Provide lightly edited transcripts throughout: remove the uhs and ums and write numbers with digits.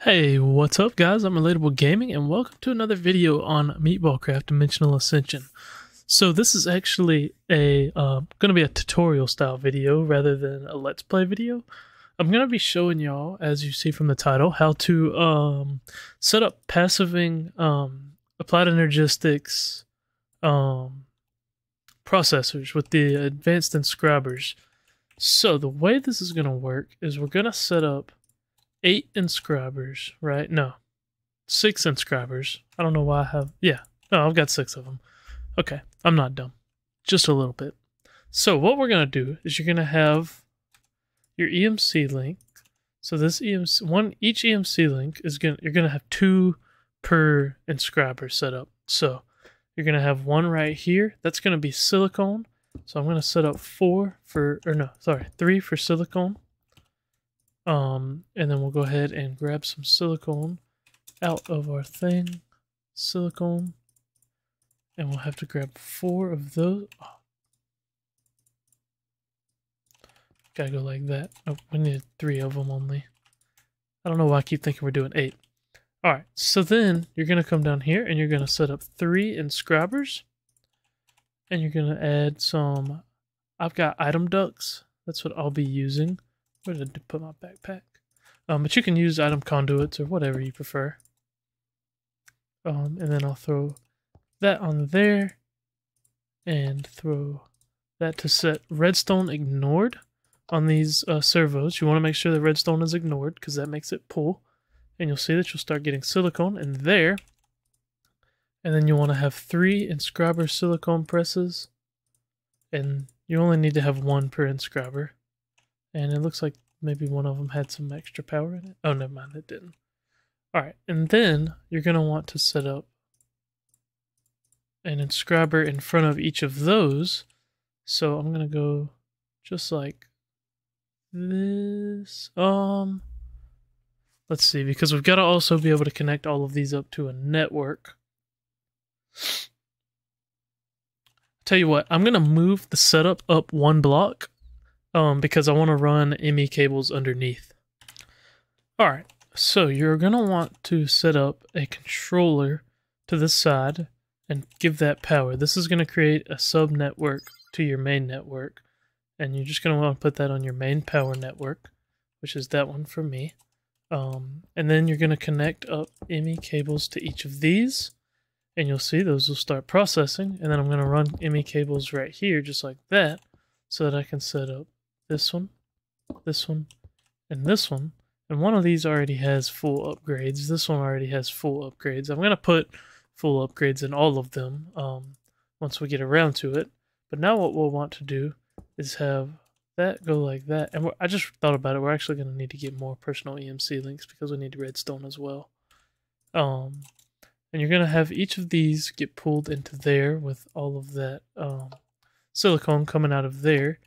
Hey, what's up guys? I'm Relatable Gaming and welcome to another video on Meatball Craft Dimensional Ascension. So this is actually going to be a tutorial style video rather than a let's play video. I'm going to be showing y'all, as you see from the title, how to set up passiving applied energistics processors with the advanced inscribers. So the way this is going to work is we're going to set up 8 inscribers, right? No, 6 inscribers. I don't know why I have, no, I've got 6 of them. Okay, I'm not dumb, just a little bit. So what we're going to do is you're going to have your EMC link. So this each EMC link is you're going to have 2 per inscriber set up. So you're going to have one right here. That's going to be silicone. So I'm going to set up 3 for silicone. And then we'll go ahead and grab some silicone out of our thing. Silicone. And we'll have to grab 4 of those. Oh. Gotta go like that. Oh, we need 3 of them only. I don't know why I keep thinking we're doing 8. Alright, so then you're going to come down here and you're going to set up 3 inscribers. And you're going to add some... I've got item ducts. That's what I'll be using. Where did I put my backpack? But you can use item conduits or whatever you prefer. And then I'll throw that on there. And throw that to set redstone ignored on these servos. You want to make sure the redstone is ignored because that makes it pull. And you'll see that you'll start getting silicone in there. And then you want to have 3 inscriber silicone presses. And you only need to have 1 per inscriber. And it looks like maybe one of them had some extra power in it. Oh, never mind, it didn't. Alright, and then you're going to want to set up an inscriber in front of each of those. So I'm going to go just like this. Let's see, because we've got to also be able to connect all of these up to a network. Tell you what, I'm going to move the setup up 1 block. Because I want to run ME cables underneath. Alright, so you're going to want to set up a controller to this side and give that power. This is going to create a sub-network to your main network. And you're just going to want to put that on your main power network, which is that one for me. And then you're going to connect up ME cables to each of these. And you'll see those will start processing. And then I'm going to run ME cables right here, just like that, so that I can set up this one, and this one. And one of these already has full upgrades. This one already has full upgrades. I'm going to put full upgrades in all of them once we get around to it. But now what we'll want to do is have that go like that. And I just thought about it. We're actually going to need to get more personal EMC links because we need redstone as well. And you're going to have each of these get pulled into there with all of that silicone coming out of there.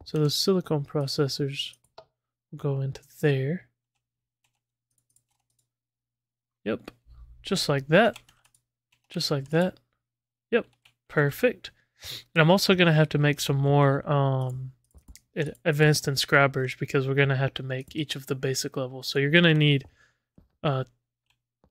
So those silicone processors will go into there. Yep. Just like that. Just like that. Yep. Perfect. And I'm also going to have to make some more advanced inscribers because we're going to have to make each of the basic levels. So you're going to need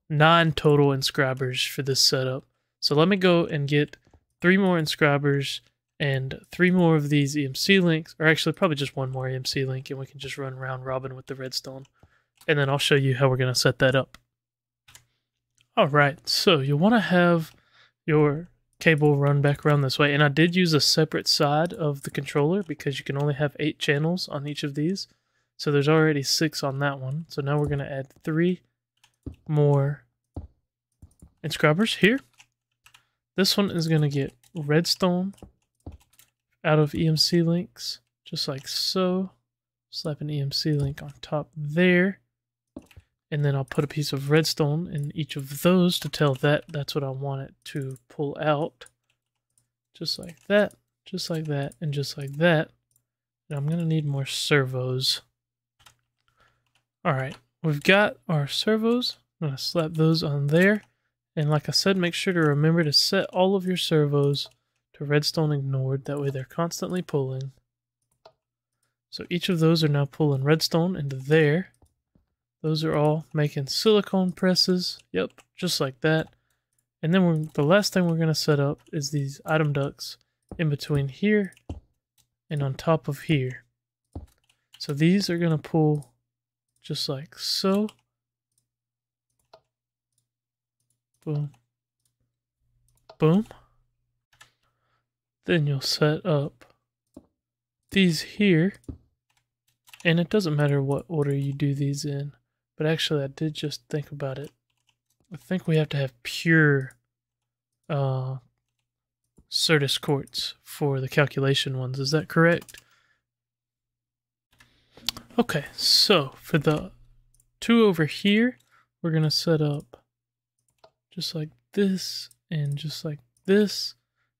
9 total inscribers for this setup. So let me go and get 3 more inscribers and 3 more of these EMC links, or actually probably just 1 more EMC link, and we can just run round robin with the redstone. And then I'll show you how we're going to set that up. Alright, so you want to have your cable run back around this way. And I did use a separate side of the controller because you can only have 8 channels on each of these. So there's already 6 on that one. So now we're going to add 3 more inscribers here. This one is going to get redstone out of EMC links, just like so. Slap an EMC link on top there. And then I'll put a piece of redstone in each of those to tell that that's what I want it to pull out. Just like that, and just like that. And I'm going to need more servos. Alright, we've got our servos. I'm going to slap those on there. And like I said, make sure to remember to set all of your servos to redstone ignored. That way they're constantly pulling. So each of those are now pulling redstone into there. Those are all making silicone presses. Yep, just like that. And then the last thing we're going to set up is these item ducts in between here and on top of here. So these are going to pull just like so. Boom. Boom. Then you'll set up these here. And it doesn't matter what order you do these in. But actually, I did just think about it. I think we have to have pure Certus quartz for the calculation ones. Is that correct? Okay, so for the two over here, we're going to set up just like this and just like this.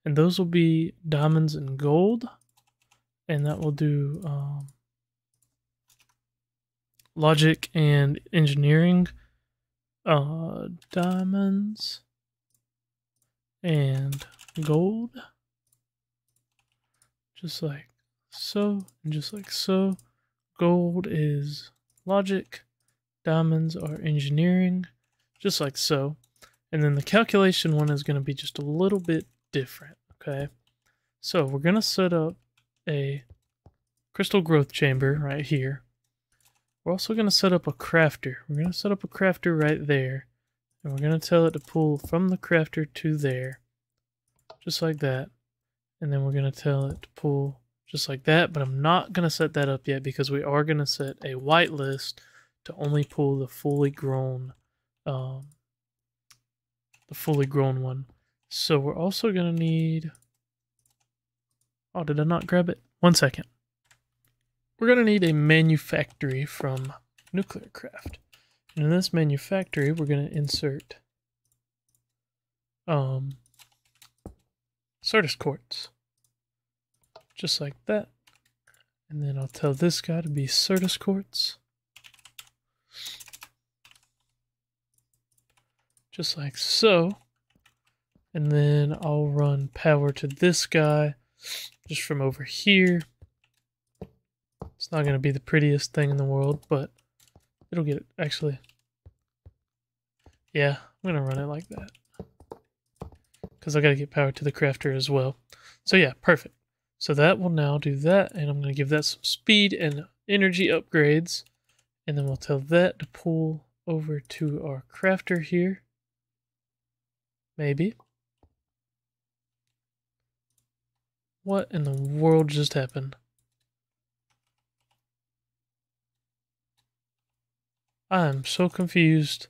And those will be diamonds and gold. And that will do logic and engineering. Diamonds and gold. Just like so, and just like so. Gold is logic. Diamonds are engineering. Just like so. And then the calculation one is going to be just a little bit different, okay? So we're going to set up a crystal growth chamber right here. We're also going to set up a crafter. We're going to set up a crafter right there. And we're going to tell it to pull from the crafter to there. Just like that. And then we're going to tell it to pull just like that. But I'm not going to set that up yet because we are going to set a whitelist to only pull the fully grown one. So we're also going to need... Oh, did I not grab it? 1 second. We're going to need a manufactory from NuclearCraft. And in this manufactory, we're going to insert Certus quartz. Just like that. And then I'll tell this guy to be Certus quartz. Just like so. And then I'll run power to this guy just from over here. It's not going to be the prettiest thing in the world, but it'll get it. Actually, yeah, I'm going to run it like that because I got to get power to the crafter as well. So yeah, perfect. So that will now do that, and I'm going to give that some speed and energy upgrades, and then we'll tell that to pull over to our crafter here. Maybe. What in the world just happened? I am so confused.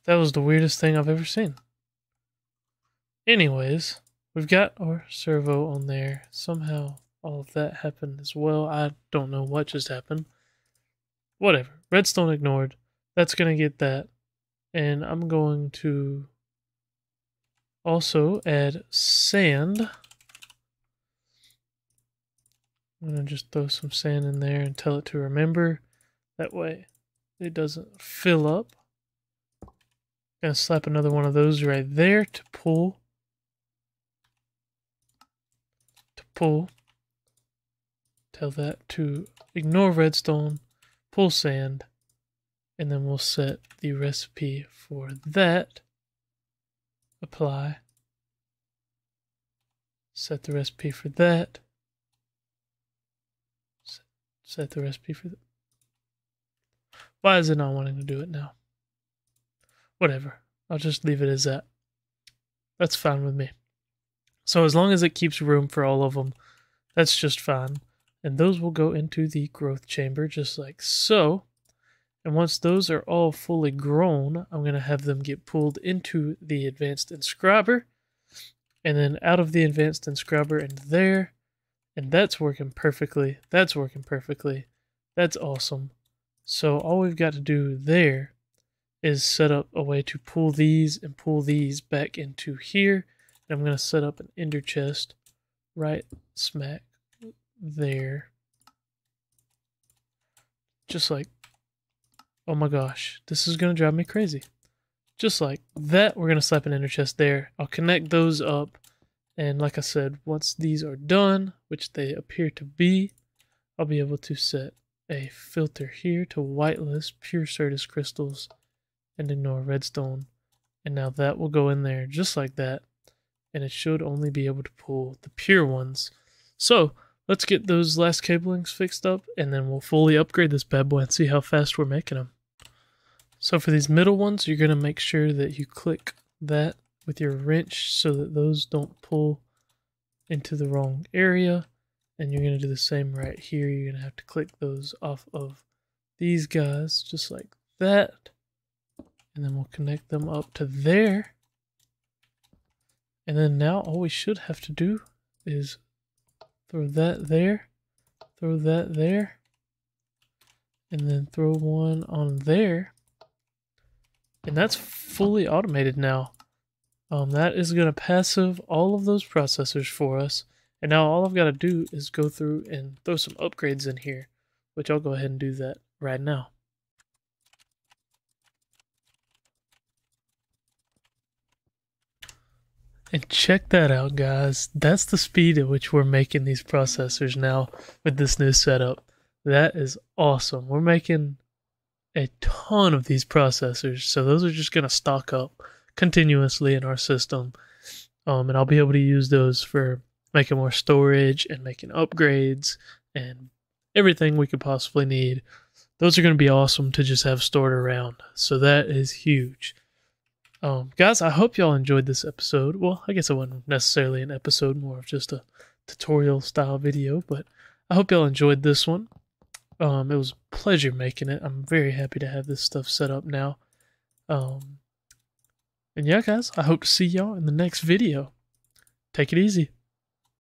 That was the weirdest thing I've ever seen. Anyways, we've got our servo on there. Somehow all of that happened as well. I don't know what just happened. Whatever. Redstone ignored. That's going to get that. And I'm going to also add sand. I'm going to just throw some sand in there and tell it to remember. That way it doesn't fill up. Going to slap another one of those right there to pull. Tell that to ignore redstone, pull sand, and then we'll set the recipe for that. Apply. Set the recipe for that. Set the recipe for that. Why is it not wanting to do it now? Whatever. I'll just leave it as that. That's fine with me. So as long as it keeps room for all of them, that's just fine. And those will go into the growth chamber just like so. And once those are all fully grown, I'm going to have them get pulled into the advanced inscriber. And then out of the advanced inscriber and there. And that's working perfectly. That's working perfectly. That's awesome. So all we've got to do there is set up a way to pull these and pull these back into here. And I'm going to set up an ender chest right smack there. Just like, oh my gosh, this is going to drive me crazy. Just like that, we're going to slap an ender chest there. I'll connect those up, And like I said, once these are done, which they appear to be, I'll be able to set a filter here to whitelist pure Certus crystals and ignore redstone. And now that will go in there just like that. And it should only be able to pull the pure ones. So let's get those last cablings fixed up, and then we'll fully upgrade this bad boy and see how fast we're making them. So for these middle ones, you're going to make sure that you click that with your wrench so that those don't pull into the wrong area. And you're going to do the same right here. You're going to have to click those off of these guys just like that. And then we'll connect them up to there. And then now all we should have to do is throw that there, throw that there, and then throw one on there. And that's fully automated now. That is going to passive all of those processors for us. And now all I've got to do is go through and throw some upgrades in here, which I'll go ahead and do that right now. And check that out, guys. That's the speed at which we're making these processors now with this new setup. That is awesome. We're making a ton of these processors, so those are just going to stock up continuously in our system. And I'll be able to use those for making more storage and making upgrades and everything we could possibly need. Those are going to be awesome to just have stored around. So that is huge. Guys, I hope y'all enjoyed this episode. Well, I guess it wasn't necessarily an episode, more of just a tutorial style video, but I hope y'all enjoyed this one. It was a pleasure making it. I'm very happy to have this stuff set up now. And yeah, guys, I hope to see y'all in the next video. Take it easy.